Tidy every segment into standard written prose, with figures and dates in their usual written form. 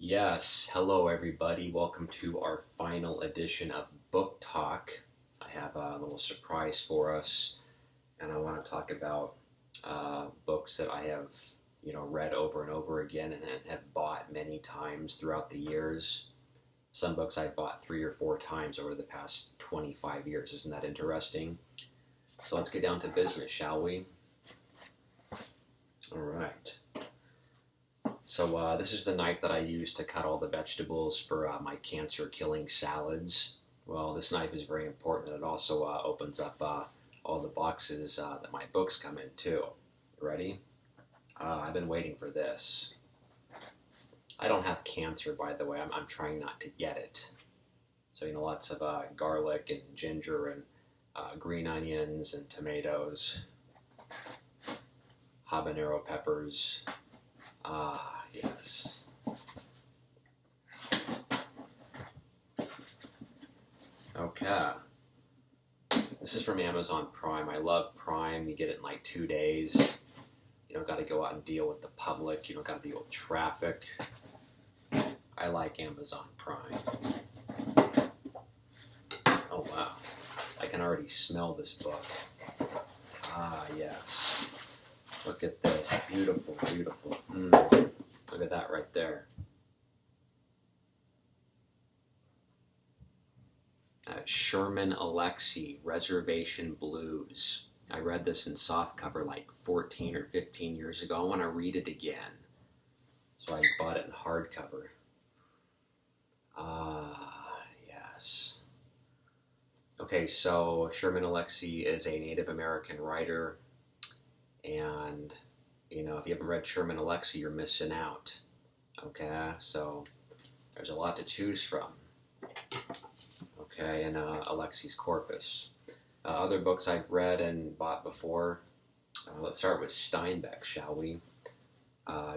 Yes, hello everybody. Welcome to our final edition of Book Talk. I have a little surprise for us, and I want to talk about books that I have, read over and over again and have bought many times throughout the years. Some books I've bought 3 or 4 times over the past 25 years. Isn't that interesting? So let's get down to business, shall we? All right. So this is the knife that I use to cut all the vegetables for my cancer-killing salads. Well, this knife is very important, and it also opens up all the boxes that my books come in, too. Ready? I've been waiting for this. I don't have cancer, by the way. I'm trying not to get it. So, lots of garlic and ginger and green onions and tomatoes, habanero peppers. Yes. Okay. This is from Amazon Prime. I love Prime. You get it in like 2 days. You don't got to go out and deal with the public. You don't got to deal with traffic. I like Amazon Prime. Oh, wow. I can already smell this book. Yes. Look at this. Beautiful, beautiful. Look at that right there. Sherman Alexie, Reservation Blues. I read this in softcover like 14 or 15 years ago. I want to read it again. So I bought it in hardcover. Yes. Okay, so Sherman Alexie is a Native American writer. And, if you haven't read Sherman Alexie, you're missing out. Okay, so there's a lot to choose from. Okay, in Alexie's corpus. Other books I've read and bought before. Let's start with Steinbeck, shall we?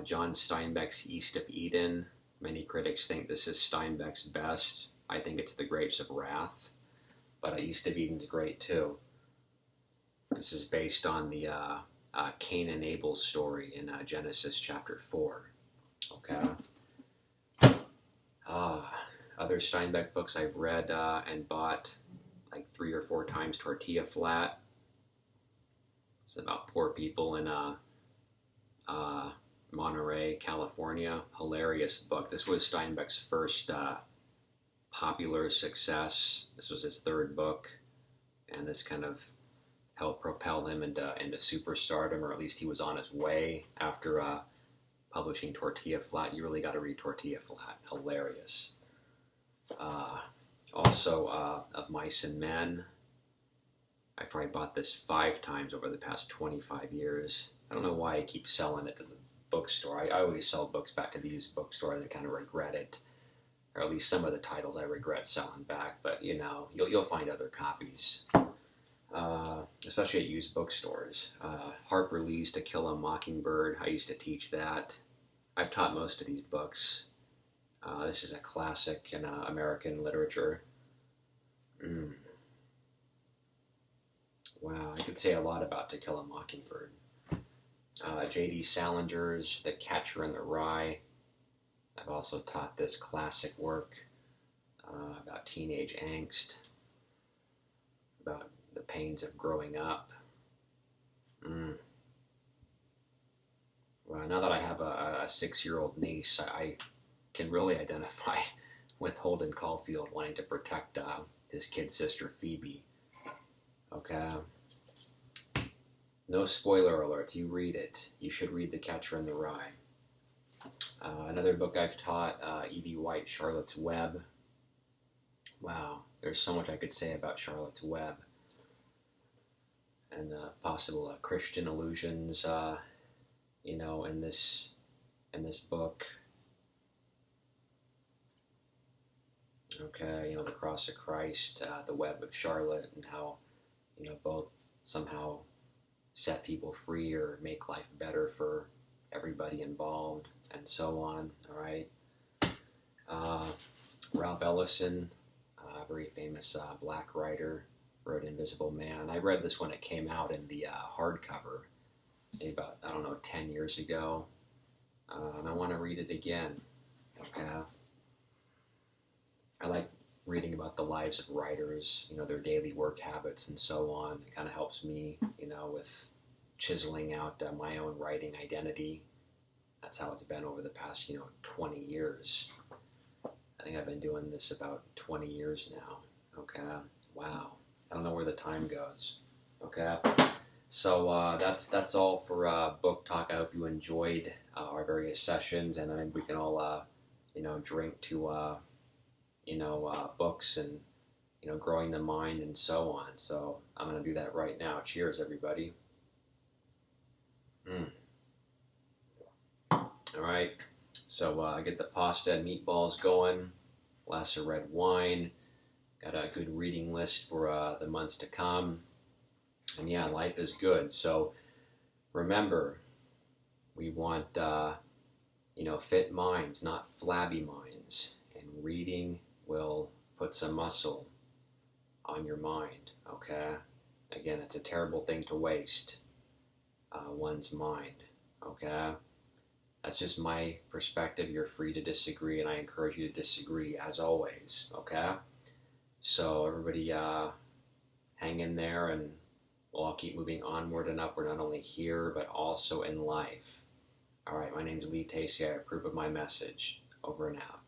John Steinbeck's East of Eden. Many critics think this is Steinbeck's best. I think it's The Grapes of Wrath. But East of Eden's great, too. This is based on the Cain and Abel story in Genesis chapter 4. Okay. Other Steinbeck books I've read and bought like 3 or 4 times. Tortilla Flat. It's about poor people in Monterey, California. Hilarious book. This was Steinbeck's first popular success. This was his 3rd book, and this kind of helped propel him into superstardom, or at least he was on his way after publishing Tortilla Flat. You really got to read Tortilla Flat. Hilarious. Also, Of Mice and Men. I probably bought this 5 times over the past 25 years. I don't know why I keep selling it to the bookstore. I always sell books back to the used bookstore, and I kind of regret it. Or at least some of the titles I regret selling back. But, you'll find other copies. Especially at used bookstores. Harper Lee's To Kill a Mockingbird. I used to teach that. I've taught most of these books. This is a classic in American literature. Wow, I could say a lot about To Kill a Mockingbird. J.D. Salinger's The Catcher in the Rye. I've also taught this classic work about teenage angst, about the pains of growing up. Well, now that I have a 6-year-old niece, I can really identify with Holden Caulfield wanting to protect his kid sister Phoebe. Okay. No spoiler alert. You read it. You should read The Catcher in the Rye. Another book I've taught, E.B. White, Charlotte's Web. Wow, there's so much I could say about Charlotte's Web. And possible Christian allusions, in this book. Okay, The Cross of Christ, The Web of Charlotte, and how, both somehow set people free or make life better for everybody involved, and so on. All right. Ralph Ellison, a very famous black writer, wrote Invisible Man. I read this when it came out in the hardcover, maybe about, 10 years ago. And I want to read it again. Okay. I like reading about the lives of writers, their daily work habits and so on. It kind of helps me, with chiseling out my own writing identity. That's how it's been over the past, 20 years. I think I've been doing this about 20 years now. Okay. Wow. I don't know where the time goes. Okay. So that's all for book talk. I hope you enjoyed our various sessions, and I think we can all, drink to, books and, growing the mind and so on. So I'm going to do that right now. Cheers, everybody. All right. So I get the pasta and meatballs going. Glass of red wine. Got a good reading list for the months to come. And yeah, life is good. So remember, we want, fit minds, not flabby minds. And reading will put some muscle on your mind, okay? Again, it's a terrible thing to waste one's mind, okay? That's just my perspective. You're free to disagree, and I encourage you to disagree, as always, okay? So everybody hang in there, and we'll all keep moving onward and upward, not only here, but also in life. All right, my name is Lee Tacey. I approve of my message. Over and out.